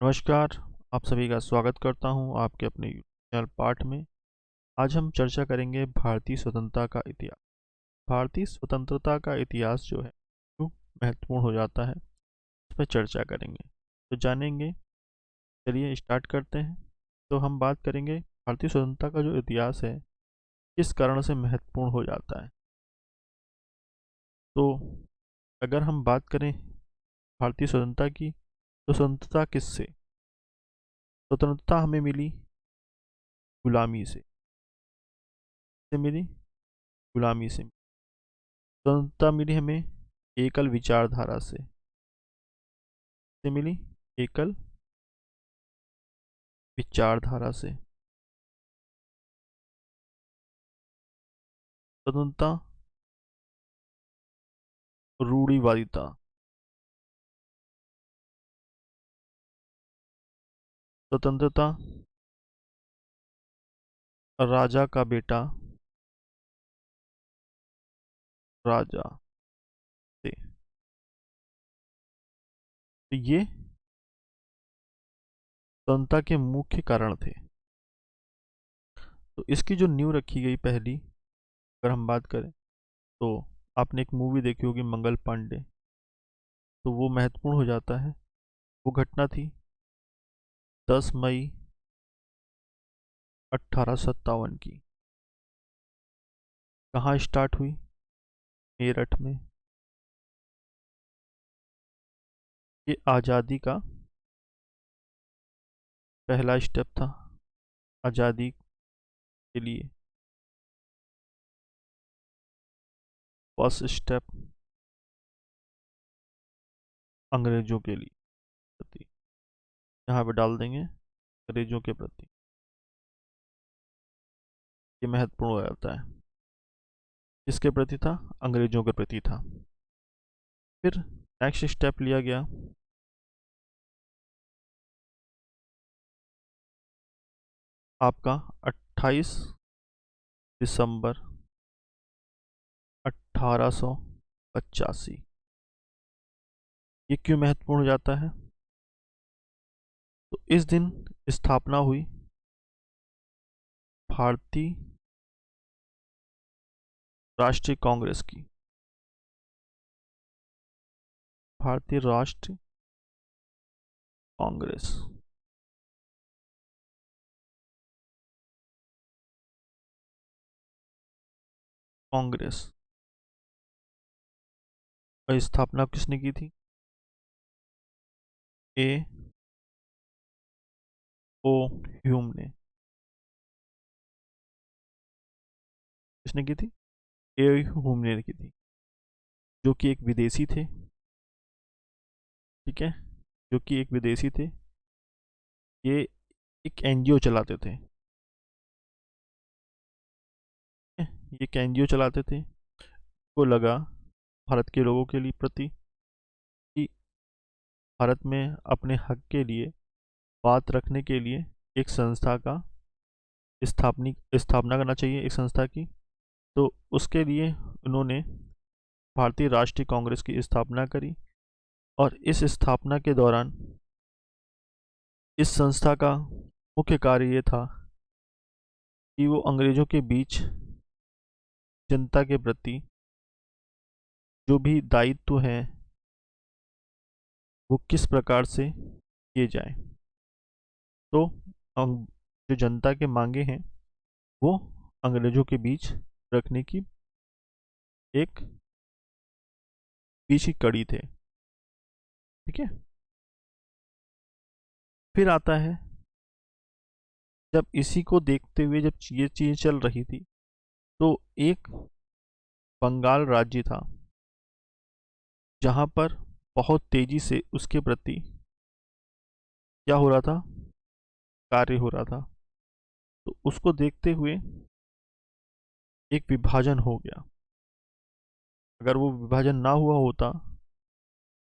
नमस्कार। आप सभी का स्वागत करता हूं आपके अपने यूट्यूब चैनल पाठ में। आज हम चर्चा करेंगे भारतीय स्वतंत्रता का इतिहास। भारतीय स्वतंत्रता का इतिहास जो है क्यों महत्वपूर्ण हो जाता है, इस पर चर्चा करेंगे तो जानेंगे। चलिए स्टार्ट करते हैं। तो हम बात करेंगे भारतीय स्वतंत्रता का जो इतिहास है किस कारण से महत्वपूर्ण हो जाता है। तो अगर हम बात करें भारतीय स्वतंत्रता की, तो स्वतंत्रता किससे? स्वतंत्रता हमें मिली गुलामी से मिली गुलामी से। स्वतंत्रता मिली हमें एकल विचारधारा से मिली एकल विचारधारा से। स्वतंत्रता रूढ़िवादिता। स्वतंत्रता राजा का बेटा राजा से। तो ये स्वतंत्रता के मुख्य कारण थे। तो इसकी जो नींव रखी गई पहली, अगर हम बात करें तो आपने एक मूवी देखी होगी मंगल पांडे, तो वो महत्वपूर्ण हो जाता है। वो घटना थी 10 मई 1857 की। कहाँ स्टार्ट हुई? मेरठ में। ये आज़ादी का पहला स्टेप था। आज़ादी के लिए फर्स्ट स्टेप अंग्रेजों के लिए प्रति, यहाँ पे डाल देंगे अंग्रेजों के प्रति। ये महत्वपूर्ण हो जाता है। किसके प्रति था? अंग्रेजों के प्रति था। फिर नेक्स्ट स्टेप लिया गया आपका 28 दिसंबर 1885। ये क्यों महत्वपूर्ण हो जाता है? तो इस दिन स्थापना हुई भारतीय राष्ट्रीय कांग्रेस की। भारतीय राष्ट्रीय कांग्रेस। कांग्रेस और स्थापना किसने की थी? ए ओ ह्यूम ने। किसने की थी? ए ह्यूम ने की थी, जो कि एक विदेशी थे। ठीक है, जो कि एक विदेशी थे। ये एक एनजीओ चलाते थे। ये एक एनजीओ चलाते थे। को लगा भारत के लोगों के लिए प्रति कि भारत में अपने हक के लिए बात रखने के लिए एक संस्था का स्थापना करना चाहिए, एक संस्था की। तो उसके लिए उन्होंने भारतीय राष्ट्रीय कांग्रेस की स्थापना करी। और इस स्थापना के दौरान इस संस्था का मुख्य कार्य ये था कि वो अंग्रेजों के बीच जनता के प्रति जो भी दायित्व हैं वो किस प्रकार से किए जाए। तो जो जनता के मांगे हैं वो अंग्रेजों के बीच रखने की एक बीच की कड़ी थे। ठीक है। फिर आता है, जब इसी को देखते हुए जब ये चीज़ें चल रही थी, तो एक बंगाल राज्य था जहाँ पर बहुत तेजी से उसके प्रति क्या हो रहा था? कार्य हो रहा था। तो उसको देखते हुए एक विभाजन हो गया। अगर वो विभाजन ना हुआ होता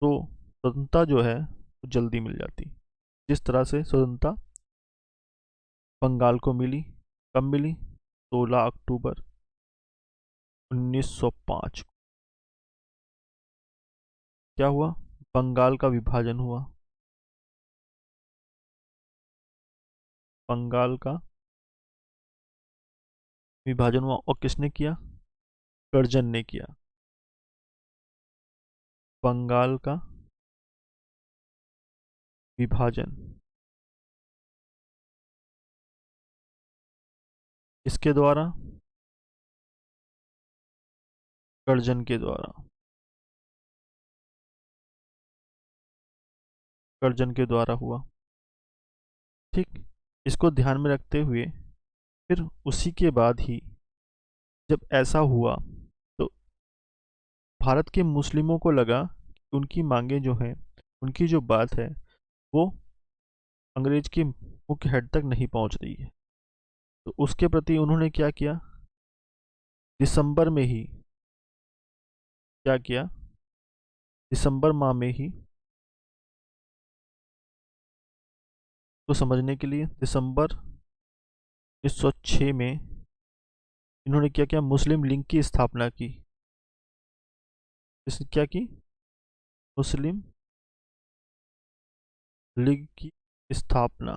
तो स्वतंत्रता जो है वो जल्दी मिल जाती। जिस तरह से स्वतंत्रता बंगाल को मिली, कब मिली? 16 अक्टूबर 1905। क्या हुआ? बंगाल का विभाजन हुआ। बंगाल का विभाजन हुआ। और किसने किया? कर्जन ने किया। बंगाल का विभाजन इसके द्वारा, कर्जन के द्वारा, कर्जन के द्वारा हुआ। ठीक। इसको ध्यान में रखते हुए फिर उसी के बाद ही जब ऐसा हुआ तो भारत के मुस्लिमों को लगा कि उनकी मांगे जो हैं, उनकी जो बात है, वो अंग्रेज के मुख्य हेड तक नहीं पहुंच रही है। तो उसके प्रति उन्होंने क्या किया? दिसंबर में ही क्या किया? दिसंबर माह में ही, तो समझने के लिए, दिसंबर 1906 में इन्होंने क्या किया? मुस्लिम लीग की स्थापना की। इसने क्या की? मुस्लिम लीग की स्थापना।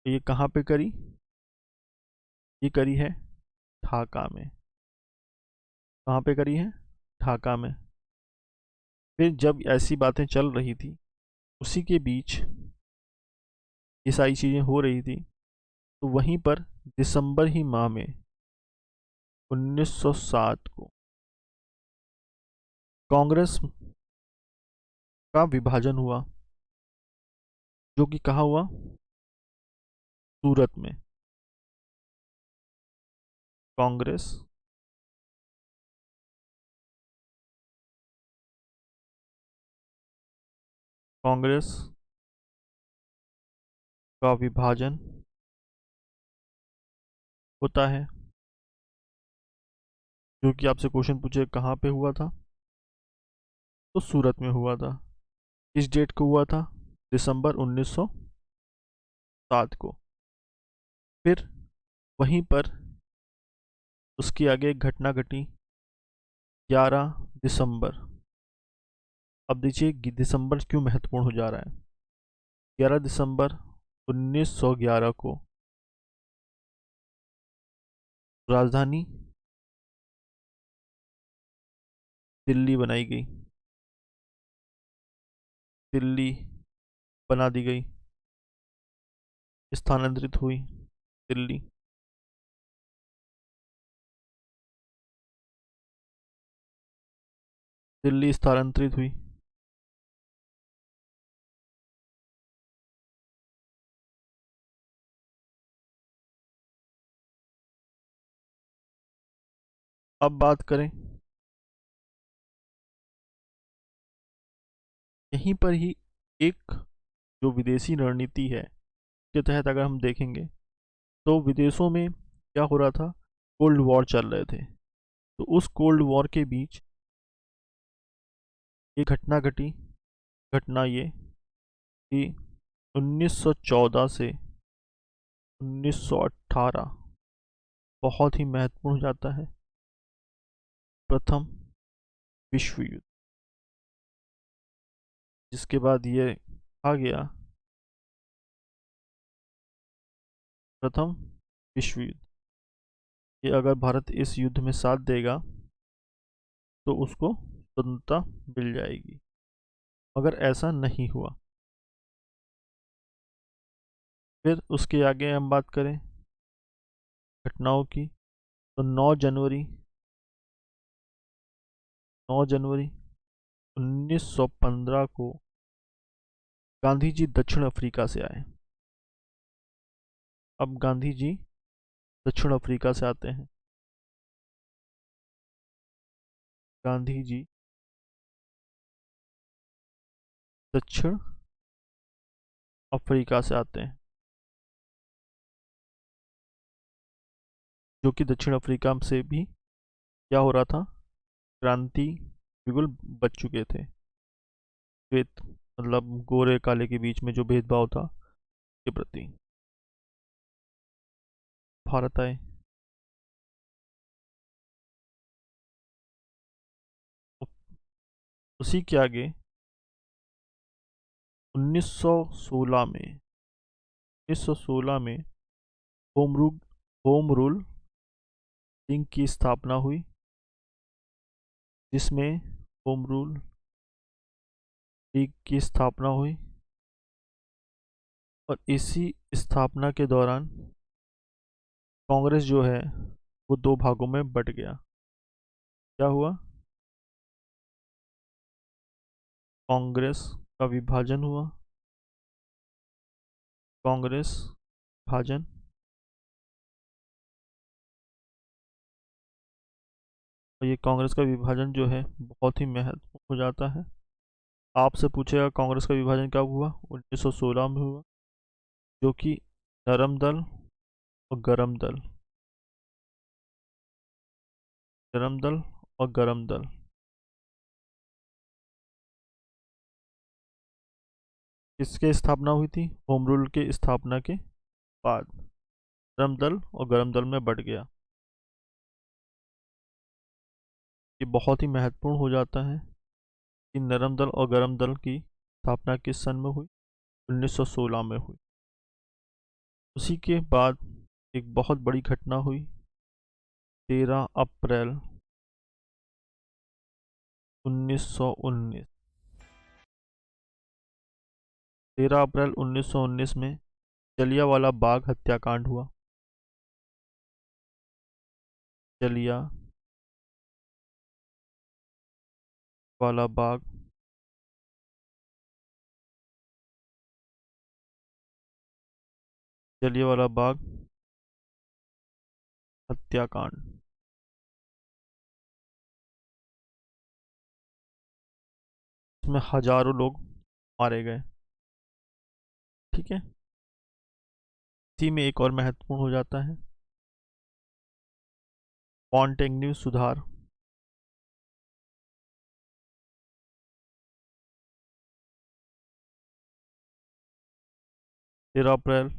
ये कहाँ पे करी? ये करी है ढाका में। कहाँ पे करी है? ढाका में। फिर जब ऐसी बातें चल रही थी, उसी के बीच ये सारी चीज़ें हो रही थी, तो वहीं पर दिसंबर ही माह में 1907 को कांग्रेस का विभाजन हुआ, जो कि कहाँ हुआ? सूरत में। कांग्रेस कांग्रेस का विभाजन होता है, जो कि आपसे क्वेश्चन पूछे कहाँ पे हुआ था, तो सूरत में हुआ था। इस डेट को हुआ था? दिसंबर 1907 को। फिर वहीं पर उसके आगे एक घटना घटी, 11 दिसंबर। अब देखिए दिसंबर क्यों महत्वपूर्ण हो जा रहा है। 11 दिसंबर 1911 को राजधानी दिल्ली बनाई गई। दिल्ली बना दी गई, स्थानांतरित हुई दिल्ली। दिल्ली स्थानांतरित हुई। अब बात करें, यहीं पर ही एक जो विदेशी रणनीति है के तहत अगर हम देखेंगे, तो विदेशों में क्या हो रहा था? कोल्ड वॉर चल रहे थे। तो उस कोल्ड वॉर के बीच ये घटना घटी। घटना ये कि 1914 से 1918 बहुत ही महत्वपूर्ण हो जाता है। प्रथम विश्व युद्ध, जिसके बाद ये आ गया प्रथम विश्व युद्ध। ये अगर भारत इस युद्ध में साथ देगा तो उसको स्वतंत्रता मिल जाएगी। मगर ऐसा नहीं हुआ। फिर उसके आगे हम बात करें घटनाओं की, तो 9 जनवरी 1915 को गांधी जी दक्षिण अफ्रीका से आए। अब गांधी जी दक्षिण अफ्रीका से आते हैं। गांधी जी दक्षिण अफ्रीका से आते हैं, जो कि दक्षिण अफ्रीका से भी क्या हो रहा था? क्रांति बिल्कुल बच चुके थे। श्वेत मतलब गोरे काले के बीच में जो भेदभाव था के प्रति भारत आए। उसी के आगे 1916 में 1916 में home rule home rule league की स्थापना हुई, जिसमें होम रूल लीग की स्थापना हुई और इसी स्थापना के दौरान कांग्रेस जो है वो दो भागों में बट गया। क्या हुआ? कांग्रेस का विभाजन हुआ। कांग्रेस विभाजन और ये कांग्रेस का विभाजन जो है बहुत ही महत्वपूर्ण हो जाता है। आपसे पूछेगा कांग्रेस का विभाजन कब हुआ? 1916 में हुआ, जो कि नरम दल और गरम दल नरम दल और गरम दल किसके स्थापना हुई थी? होम रूल के स्थापना के बाद नरम दल और गरम दल में बढ़ गया। ये बहुत ही महत्वपूर्ण हो जाता है कि नरम दल और गरम दल की स्थापना किस सन में हुई? 1916 में हुई। उसी के बाद एक बहुत बड़ी घटना हुई। 13 अप्रैल 1919 13 अप्रैल 1919 में जलियांवाला बाग हत्याकांड हुआ। जलियांवाला बाग जलियांवाला बाग हत्याकांड। इसमें हजारों लोग मारे गए। ठीक है। इसी में एक और महत्वपूर्ण हो जाता है मॉन्टेग्न्यू सुधार। 13 अप्रैल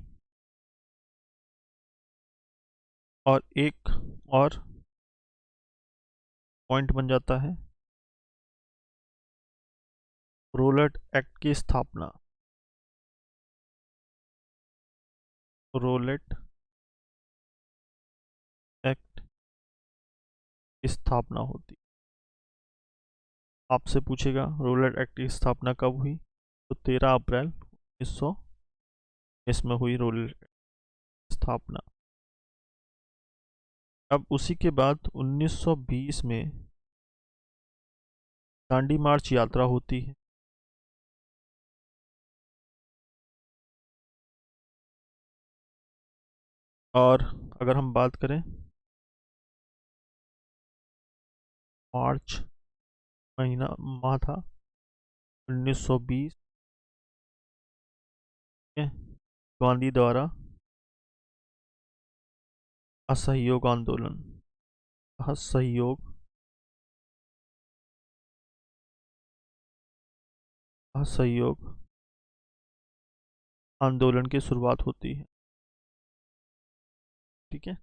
और एक और पॉइंट बन जाता है रोलेट एक्ट की स्थापना। रोलेट एक्ट की स्थापना होती। आपसे पूछेगा रोलेट एक्ट की स्थापना कब हुई? तो 13 अप्रैल 1919 में हुई रोलेट एक्ट की स्थापना। अब उसी के बाद 1920 में दांडी मार्च यात्रा होती है। और अगर हम बात करें मार्च महीना माह था 1920 में गांधी द्वारा असहयोग आंदोलन असहयोग असहयोग आंदोलन की शुरुआत होती है। ठीक है।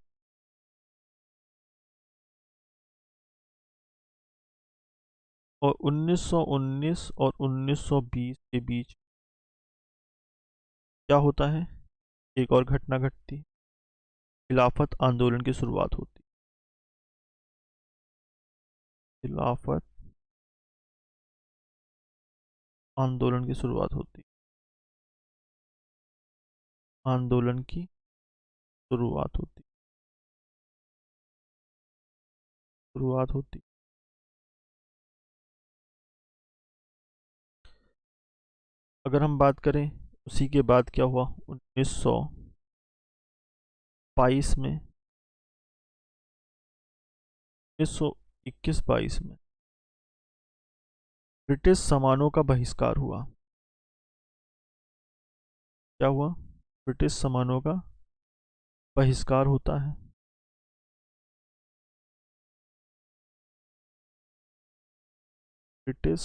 और 1919 और 1920 के बीच क्या होता है? एक और घटना घटती, खिलाफत आंदोलन की शुरुआत होती। खिलाफत आंदोलन की शुरुआत होती। आंदोलन की शुरुआत होती। शुरुआत होती। अगर हम बात करें उसी के बाद क्या हुआ 1922 में 1921-22 में ब्रिटिश सामानों का बहिष्कार हुआ। क्या हुआ? ब्रिटिश सामानों का बहिष्कार होता है। ब्रिटिश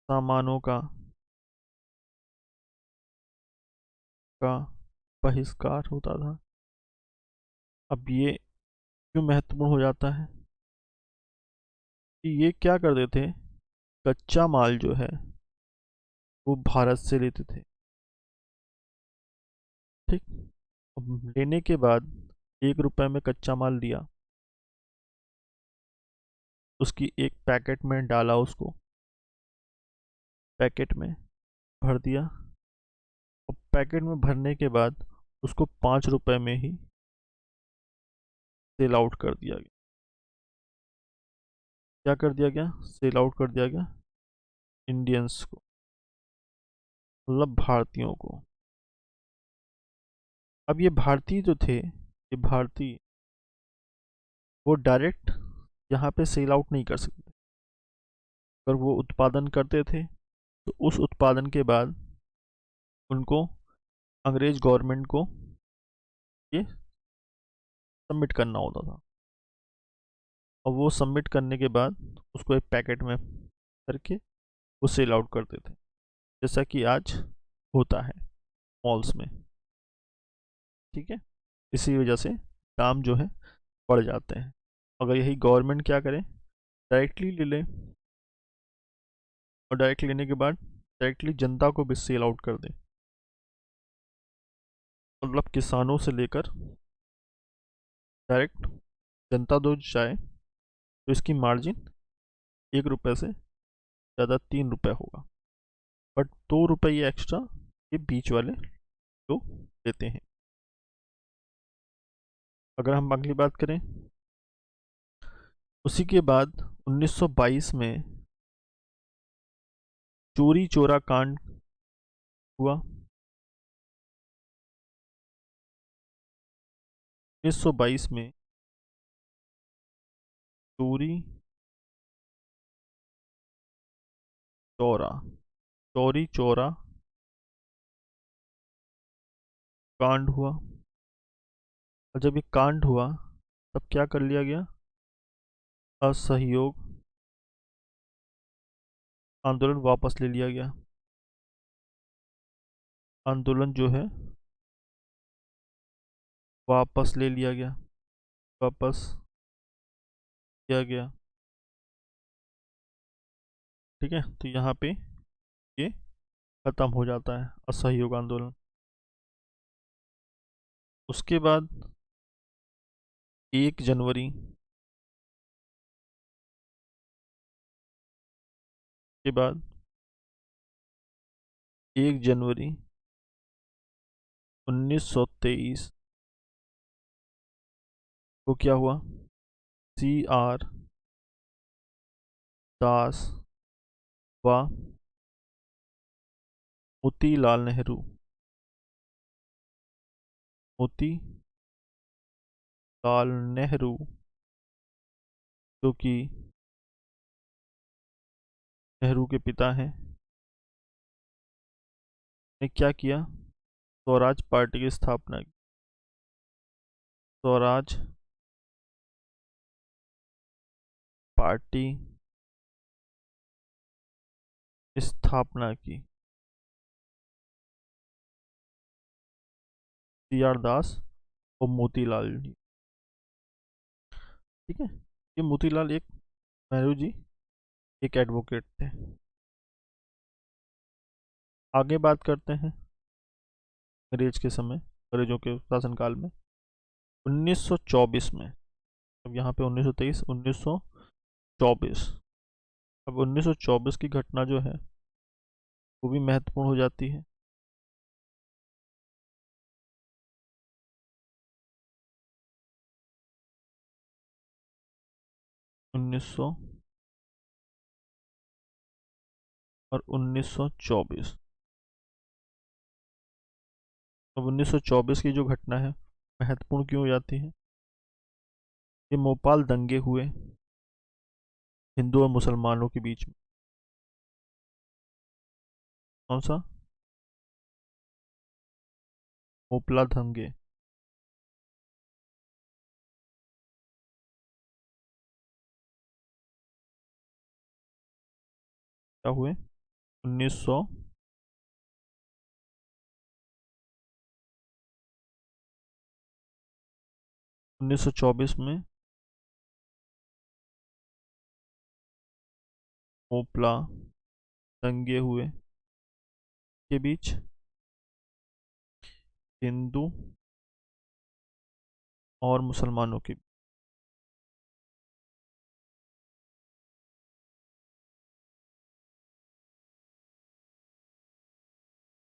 सामानों का बहिष्कार होता था। अब ये क्यों महत्वपूर्ण हो जाता है कि ये क्या कर देते, कच्चा माल जो है वो भारत से लेते थे। ठीक। अब लेने के बाद 1 रुपए में कच्चा माल दिया, उसकी एक पैकेट में डाला, उसको पैकेट में भर दिया। और पैकेट में भरने के बाद उसको 5 रुपए में ही सेल आउट कर दिया गया। क्या कर दिया गया? सेल आउट कर दिया गया इंडियंस को, मतलब भारतीयों को। अब ये भारतीय जो थे, ये भारतीय, वो डायरेक्ट यहाँ पे सेल आउट नहीं कर सकते। अगर वो उत्पादन करते थे तो उस उत्पादन के बाद उनको अंग्रेज गवर्नमेंट को ये सबमिट करना होता था। और वो सबमिट करने के बाद उसको एक पैकेट में करके वो सेल आउट करते थे, जैसा कि आज होता है मॉल्स में। ठीक है। इसी वजह से दाम जो है बढ़ जाते हैं। अगर यही गवर्नमेंट क्या करे, डायरेक्टली ले ले, और डायरेक्ट लेने के बाद डायरेक्टली जनता को भी सेल आउट कर दे, मतलब किसानों से लेकर डायरेक्ट जनता दो जाए, तो इसकी मार्जिन 1 रुपये से ज़्यादा 3 रुपये होगा। बट 2 रुपये ये एक्स्ट्रा ये बीच वाले लोग देते हैं। अगर हम अगली बात करें, उसी के बाद 1922 में चोरी चोरा कांड हुआ। 1922 में चोरी चौरा चौरी चौरा कांड हुआ। और जब ये कांड हुआ तब क्या कर लिया गया? असहयोग आंदोलन वापस ले लिया गया। आंदोलन जो है वापस ले लिया गया, वापस किया गया। ठीक है, तो यहाँ पे ये खत्म हो जाता है असहयोग आंदोलन। उसके बाद 1 जनवरी के बाद 1 जनवरी 1923 को क्या हुआ? CR दास व मोतीलाल नेहरू, मोतीलाल नेहरू जो कि नेहरू के पिता हैं, ने क्या किया? स्वराज पार्टी की स्थापना की। स्वराज पार्टी की स्थापना की। CR दास और मोतीलाल जी। ठीक है। ये मोतीलाल एक, नेहरू जी एक एडवोकेट थे। आगे बात करते हैं अंग्रेज के समय, अंग्रेजों के शासनकाल में 1924 में। अब यहाँ पे 1923, 1924। अब 1924 की घटना जो है वो भी महत्वपूर्ण हो जाती है। 1900 और 1924। अब 1924 की जो घटना है महत्वपूर्ण क्यों हो जाती है? ये भोपाल दंगे हुए हिंदू और मुसलमानों के बीच में। कौन सा? भोपला दंगे। क्या हुए? 1900 1924 में भोपला दंगे हुए के बीच, हिंदू और मुसलमानों के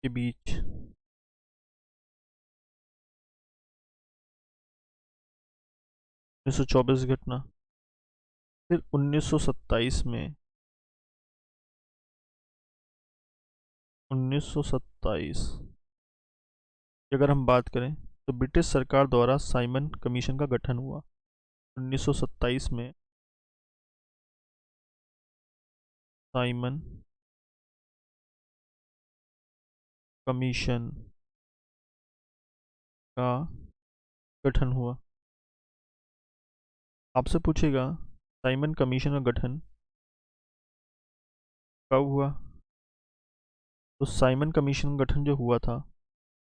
बीच 1924 घटना। फिर 1927 में 1927 की अगर हम बात करें तो ब्रिटिश सरकार द्वारा साइमन कमीशन का गठन हुआ। 1927 में साइमन कमीशन का गठन हुआ। आपसे पूछेगा साइमन कमीशन का गठन कब हुआ? तो साइमन कमीशन का गठन जो हुआ था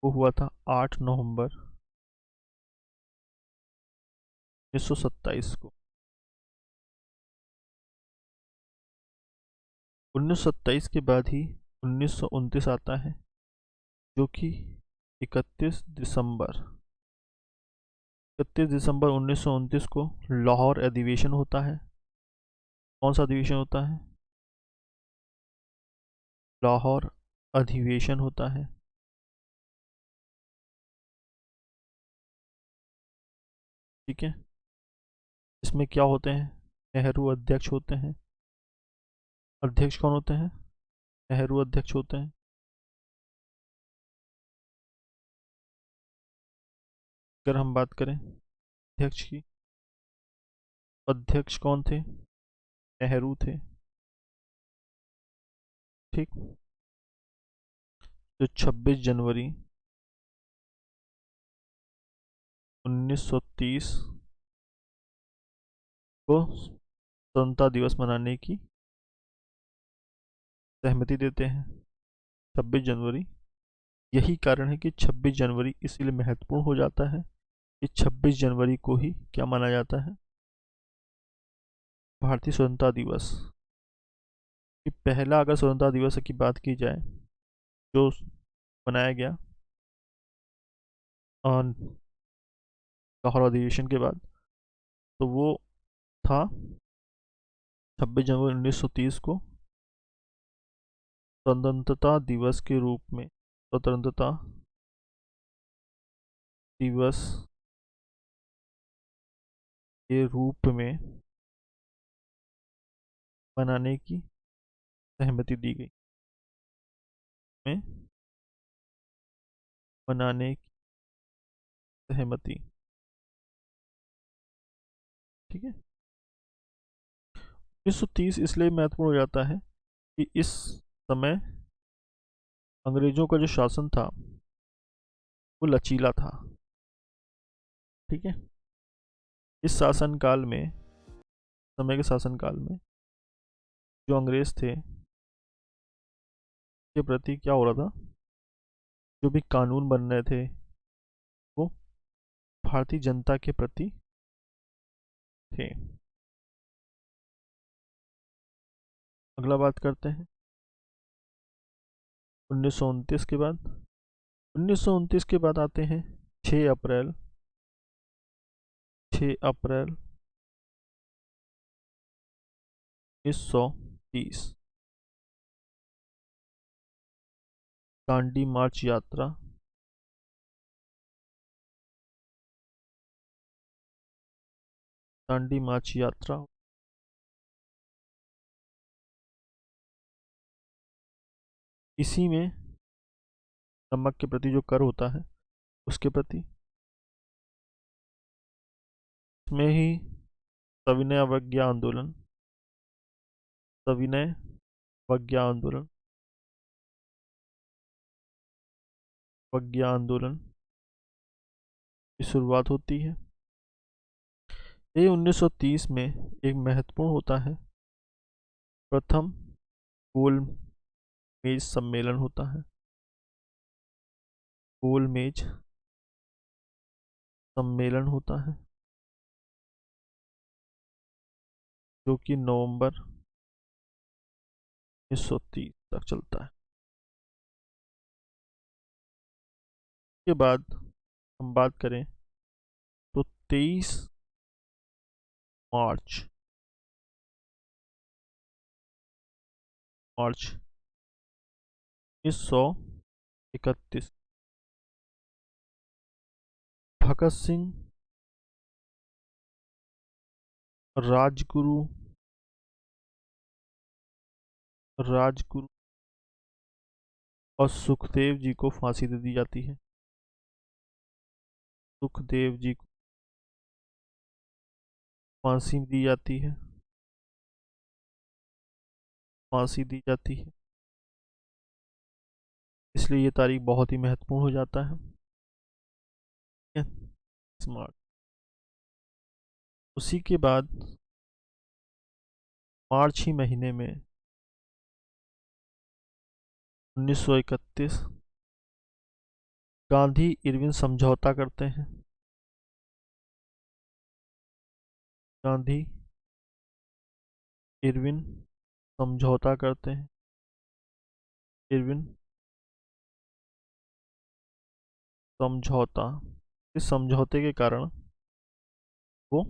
वो हुआ था 8 नवंबर 1927 को। 1927 के बाद ही 1929 आता है, जो कि 31 दिसंबर 1929 को लाहौर अधिवेशन होता है। कौन सा अधिवेशन होता है? लाहौर अधिवेशन होता है। ठीक है। इसमें क्या होते हैं? नेहरू अध्यक्ष होते हैं। अध्यक्ष कौन होते हैं? नेहरू अध्यक्ष होते हैं। अगर हम बात करें अध्यक्ष की, अध्यक्ष कौन थे? नेहरू थे। ठीक। जो 26 जनवरी 1930 को स्वतंत्रता दिवस मनाने की सहमति देते हैं। 26 जनवरी, यही कारण है कि 26 जनवरी इसीलिए महत्वपूर्ण हो जाता है कि 26 जनवरी को ही क्या माना जाता है? भारतीय स्वतंत्रता दिवस। कि पहला अगर स्वतंत्रता दिवस की बात की जाए जो मनाया गया लाहौर अधिवेशन के बाद, तो वो था 26 जनवरी 1930 को स्वतंत्रता दिवस के रूप में, स्वतंत्रता दिवस के रूप में मनाने की सहमति दी गई। में मनाने की सहमति। ठीक है। 1930 इसलिए महत्वपूर्ण हो जाता है कि इस समय अंग्रेजों का जो शासन था वो लचीला था। ठीक है। इस शासनकाल में, समय के शासनकाल में जो अंग्रेज थे के प्रति क्या हो रहा था? जो भी कानून बन रहे थे वो भारतीय जनता के प्रति थे। अगला बात करते हैं 1929 के बाद। 1929 के बाद आते हैं 6 अप्रैल 6 अप्रैल 1930, दांडी मार्च यात्रा। दांडी मार्च यात्रा। इसी में नमक के प्रति जो कर होता है उसके प्रति, इसमें ही सविनय अवज्ञा आंदोलन, सविनय अवज्ञा आंदोलन, अवज्ञा आंदोलन की शुरुआत होती है। ये 1930 में एक महत्वपूर्ण होता है, प्रथम गोल मेज सम्मेलन होता है। गोल मेज सम्मेलन होता है जो कि नवंबर 1930 तक चलता है। के बाद हम बात करें तो 23 मार्च मार्च 1931 भगत सिंह राजगुरु राजगुरु और सुखदेव जी को फांसी दे दी जाती है। सुखदेव जी को फांसी दी जाती है, फांसी दी जाती है। इसलिए ये तारीख बहुत ही महत्वपूर्ण हो जाता है। स्मार्ट। उसी के बाद मार्च ही महीने में 1931 गांधी इरविन समझौता करते हैं। गांधी इरविन समझौता करते हैं। इरविन समझौता। इस समझौते के कारण वो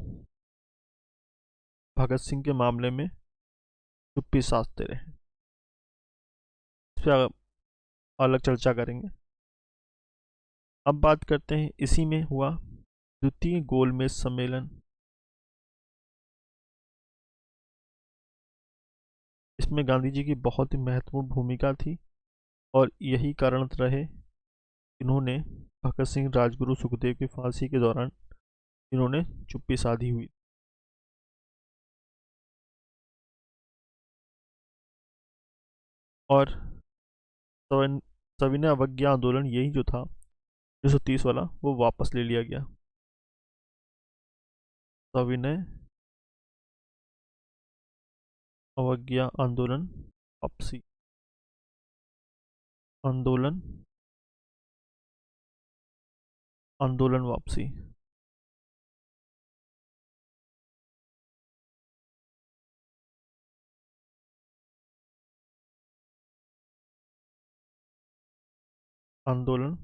भगत सिंह के मामले में चुप्पी साधते रहे। इस पर अलग चर्चा करेंगे। अब बात करते हैं, इसी में हुआ द्वितीय गोलमेज सम्मेलन। इसमें गांधी जी की बहुत ही महत्वपूर्ण भूमिका थी और यही कारण रहे इन्होंने भगत सिंह, राजगुरु, सुखदेव की फांसी के दौरान इन्होंने चुप्पी साधी हुई। और सविनय अवज्ञा आंदोलन, यही जो था 1930 वाला, वो वापस ले लिया गया। सविनय अवज्ञा आंदोलन वापसी। आंदोलन आंदोलन वापसी। आंदोलन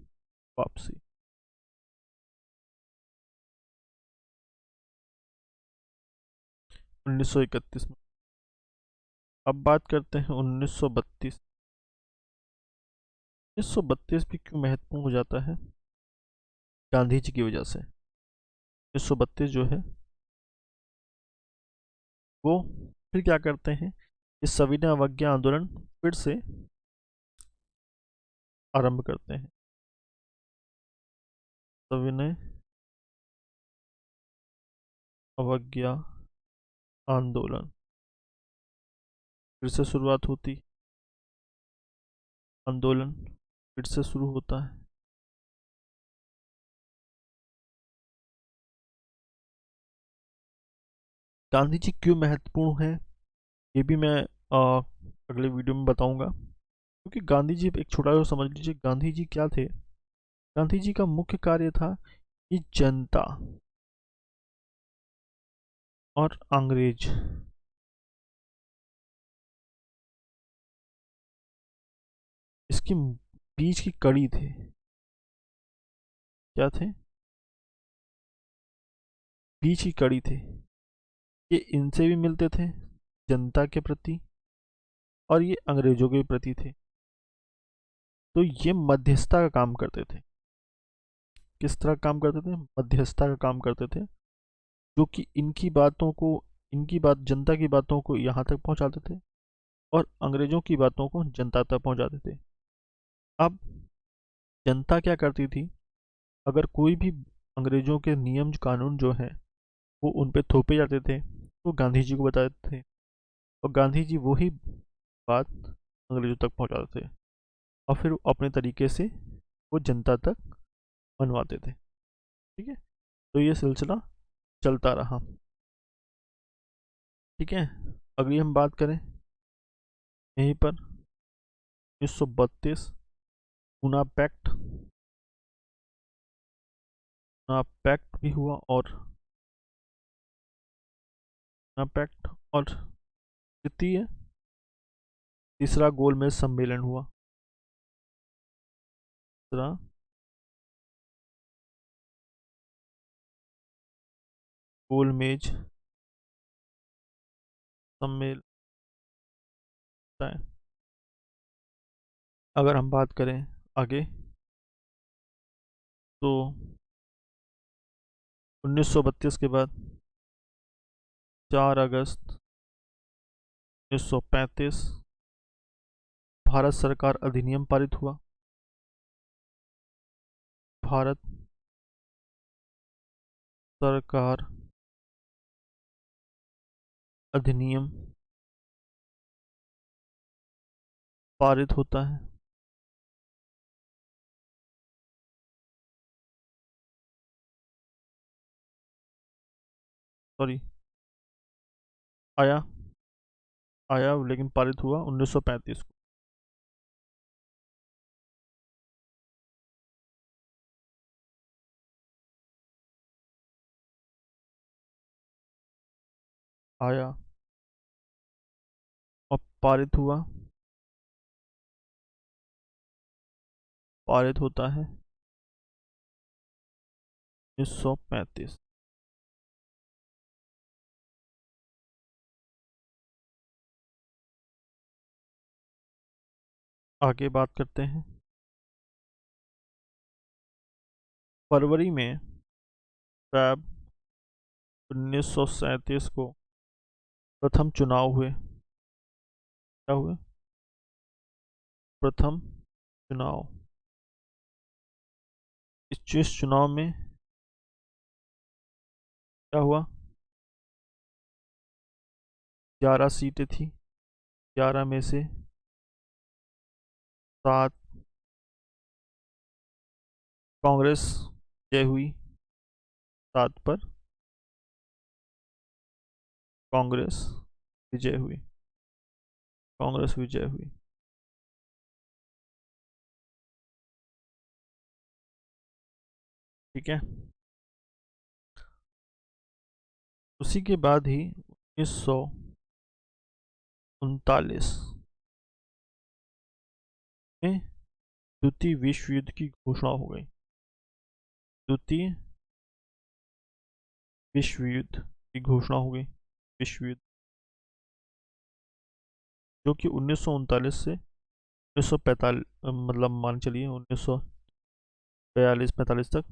वापसी। 1931 में। अब बात करते हैं 1932। 1932 भी क्यों महत्वपूर्ण हो जाता है? गांधी जी की वजह से। 1932 जो है वो फिर क्या करते हैं, इस सविनय अवज्ञा आंदोलन फिर से आरंभ करते हैं। सविनय अवज्ञा आंदोलन फिर से शुरुआत होती, आंदोलन फिर से शुरू होता है। गांधी जी क्यों महत्वपूर्ण है, ये भी मैं अगले वीडियो में बताऊंगा। क्योंकि गांधी जी, एक छोटा सा समझ लीजिए, गांधी जी क्या थे। गांधी जी का मुख्य कार्य था कि जनता और अंग्रेज, इसकी बीच की कड़ी थे। क्या थे? बीच की कड़ी थे। ये इनसे भी मिलते थे, जनता के प्रति, और ये अंग्रेजों के प्रति थे। तो ये मध्यस्थता का काम करते थे। किस तरह काम करते थे? मध्यस्थता का काम करते थे, जो कि इनकी बातों को, इनकी बात, जनता की बातों को यहाँ तक पहुँचाते थे और अंग्रेजों की बातों को जनता तक पहुँचाते थे। अब जनता क्या करती थी, अगर कोई भी अंग्रेजों के नियम कानून जो हैं वो उन पे थोपे जाते थे तो गांधी जी को बताते थे, और गांधी जी वही बात अंग्रेजों तक पहुंचाते थे और फिर अपने तरीके से वो जनता तक मनवाते थे। ठीक है, तो ये सिलसिला चलता रहा। ठीक है, अगली हम बात करें यहीं पर 1932 पूना पैक्ट। पूना पैक्ट भी हुआ, और पूना पैक्ट और तृतीय तीसरा गोलमेज सम्मेलन हुआ। तीसरा गोल मेज सम्मेलन है। अगर हम बात करें आगे तो 1932 के बाद 4 अगस्त 1935 भारत सरकार अधिनियम पारित हुआ। भारत सरकार अधिनियम पारित होता है। सॉरी, आया आया लेकिन पारित हुआ 1935 को। आया और पारित होता है 1935। आगे बात करते हैं। फरवरी में फैब 1937 को प्रथम चुनाव हुए। क्या हुए? प्रथम चुनाव। इस चुनाव में क्या हुआ? 11 सीटें थी। 11 में से 7 कांग्रेस जय हुई। 7 पर कांग्रेस विजय हुई। कांग्रेस विजय हुई। ठीक है। उसी के बाद ही 1939 में द्वितीय विश्व युद्ध की घोषणा हो गई। द्वितीय विश्व युद्ध की घोषणा हो गई। विश्व युद्ध जो कि 1939 से 1945 मतलब मान चलिए 1942-45 तक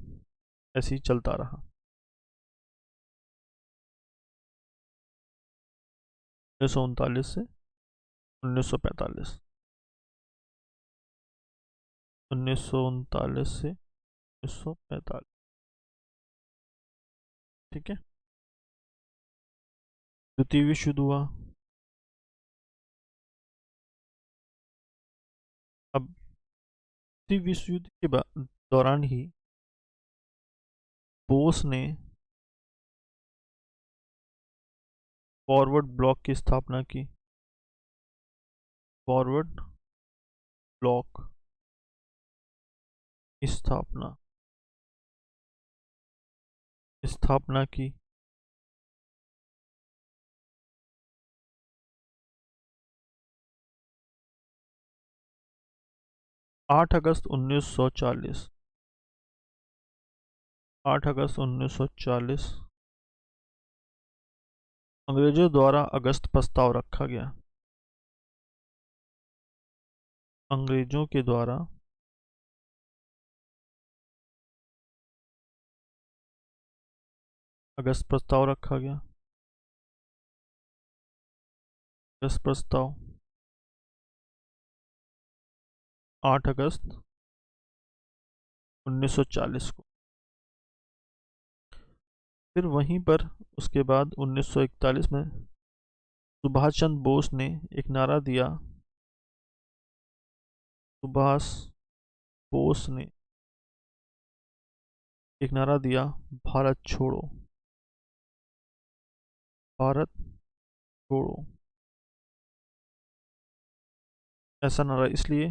ऐसे ही चलता रहा। 1939 से 1945। 1939 से 1945। ठीक है। द्वितीय विश्व युद्ध हुआ। अब द्वितीय विश्व युद्ध के दौरान ही बोस ने फॉरवर्ड ब्लॉक की स्थापना की। फॉरवर्ड ब्लॉक की स्थापना की। 8 अगस्त 1940। 8 अगस्त 1940 अंग्रेजों द्वारा अगस्त प्रस्ताव रखा गया। अंग्रेजों के द्वारा अगस्त प्रस्ताव रखा गया। अगस्त प्रस्ताव 8 अगस्त 1940 को। फिर वहीं पर उसके बाद 1941 में सुभाष चंद्र बोस ने एक नारा दिया। सुभाष बोस ने एक नारा दिया, भारत छोड़ो। भारत छोड़ो। ऐसा नारा इसलिए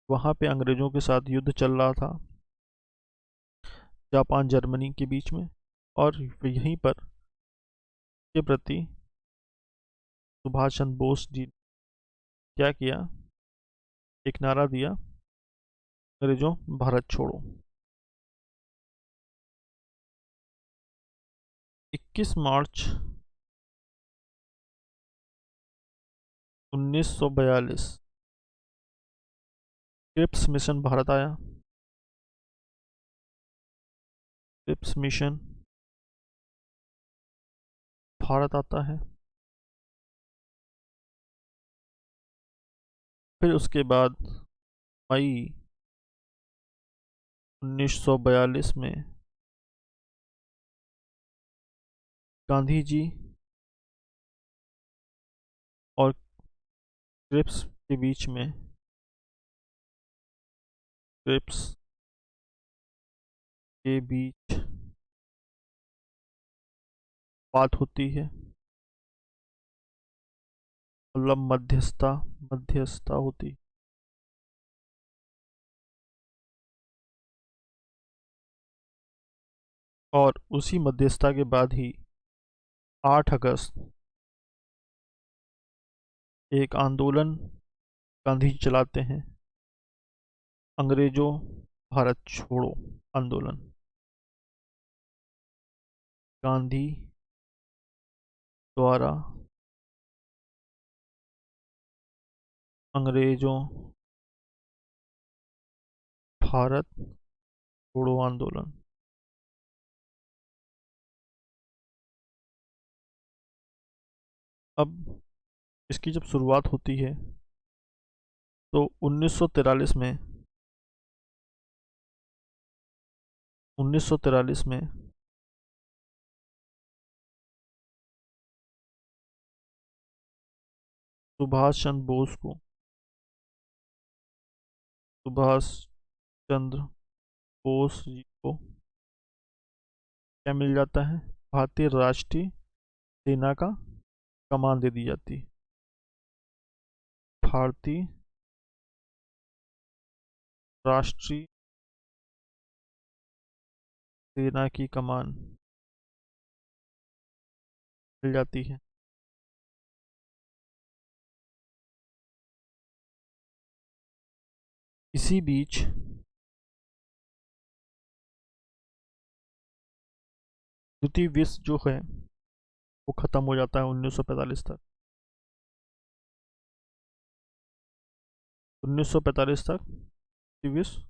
वहाँ पे अंग्रेजों के साथ युद्ध चल रहा था जापान जर्मनी के बीच में, और यहीं पर के प्रति सुभाष चंद्र बोस जी क्या किया, एक नारा दिया, अंग्रेजों भारत छोड़ो। 21 मार्च 1942 क्रिप्स मिशन भारत आया। क्रिप्स मिशन भारत आता है। फिर उसके बाद मई 1942 में गांधी जी और क्रिप्स के बीच में क्रिप्स के बीच बात होती है, मतलब मध्यस्थता मध्यस्थता होती। और उसी मध्यस्थता के बाद ही 8 अगस्त एक आंदोलन गांधी जी चलाते हैं, अंग्रेजों भारत छोड़ो आंदोलन। गांधी द्वारा अंग्रेजों भारत छोड़ो आंदोलन। अब इसकी जब शुरुआत होती है तो 1943 में सुभाष चंद्र बोस को सुभाष चंद्र बोस जी को क्या मिल जाता है? भारतीय राष्ट्रीय सेना का कमान दे दी जाती है। भारतीय राष्ट्रीय सेना की कमान मिल जाती है। इसी बीच द्वितीय विश्व जो है वो ख़त्म हो जाता है 1945 तक। 1945 तक द्वितीय विश्व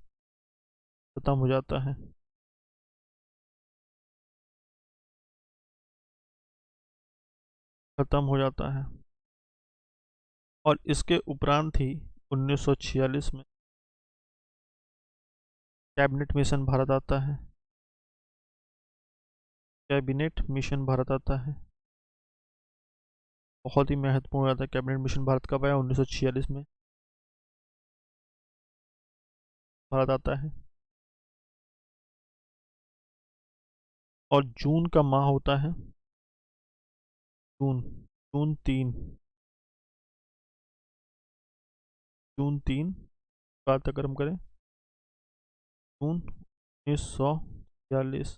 ख़त्म हो जाता है। ख़त्म हो जाता है और इसके उपरांत ही 1946 में कैबिनेट मिशन भारत आता है। कैबिनेट मिशन भारत आता है, बहुत ही महत्वपूर्ण आता है। कैबिनेट मिशन भारत कब आया? 1946 में भारत आता है। और जून का माह होता है जून। जून 3 बात अगर हम करें जून 1946।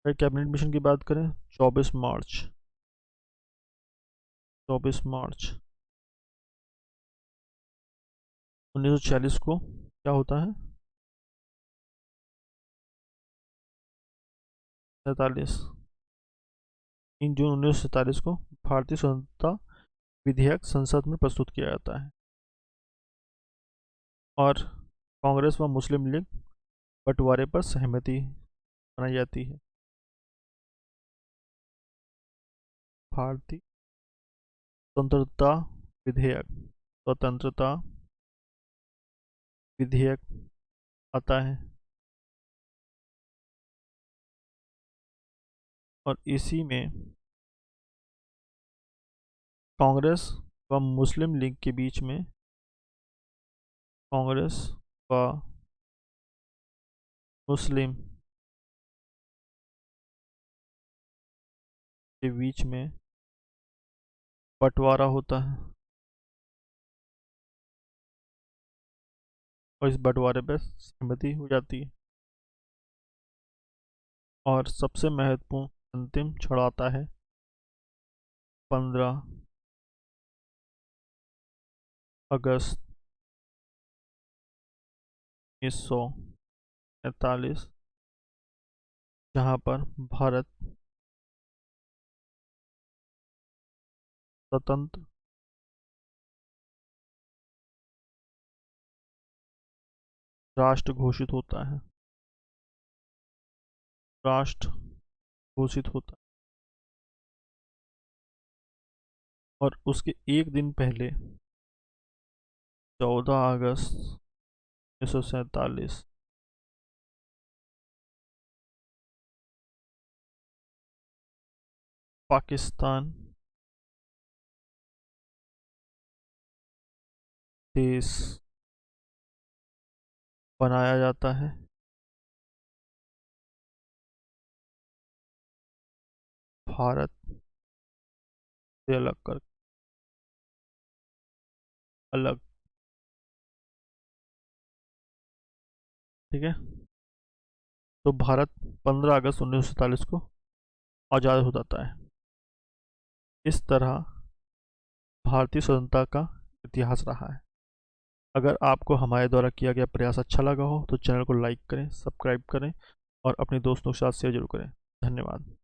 अगर कैबिनेट मिशन की बात करें 24 मार्च 1946 को क्या होता है? 47 3 जून 1947 को भारतीय स्वतंत्रता विधेयक संसद में प्रस्तुत किया जाता है और कांग्रेस व मुस्लिम लीग बंटवारे पर सहमति बनाई जाती है। भारतीय स्वतंत्रता विधेयक स्वतंत्रता विधेयक आता है और इसी में कांग्रेस व मुस्लिम लीग के बीच में कांग्रेस व मुस्लिम के बीच में बंटवारा होता है और इस बंटवारे पर सहमति हो जाती है। और सबसे महत्वपूर्ण अंतिम क्षण आता है 15 अगस्त 1947, जहाँ पर भारत स्वतंत्र राष्ट्र घोषित होता है। राष्ट्र घोषित होता है और उसके एक दिन पहले 14 अगस्त 1947 पाकिस्तान देश बनाया जाता है। भारत से अलग कर अलग। ठीक है, तो भारत 15 अगस्त 1947 को आज़ाद हो जाता है। इस तरह भारतीय स्वतंत्रता का इतिहास रहा है। अगर आपको हमारे द्वारा किया गया प्रयास अच्छा लगा हो तो चैनल को लाइक करें, सब्सक्राइब करें और अपने दोस्तों के साथ शेयर जरूर करें। धन्यवाद।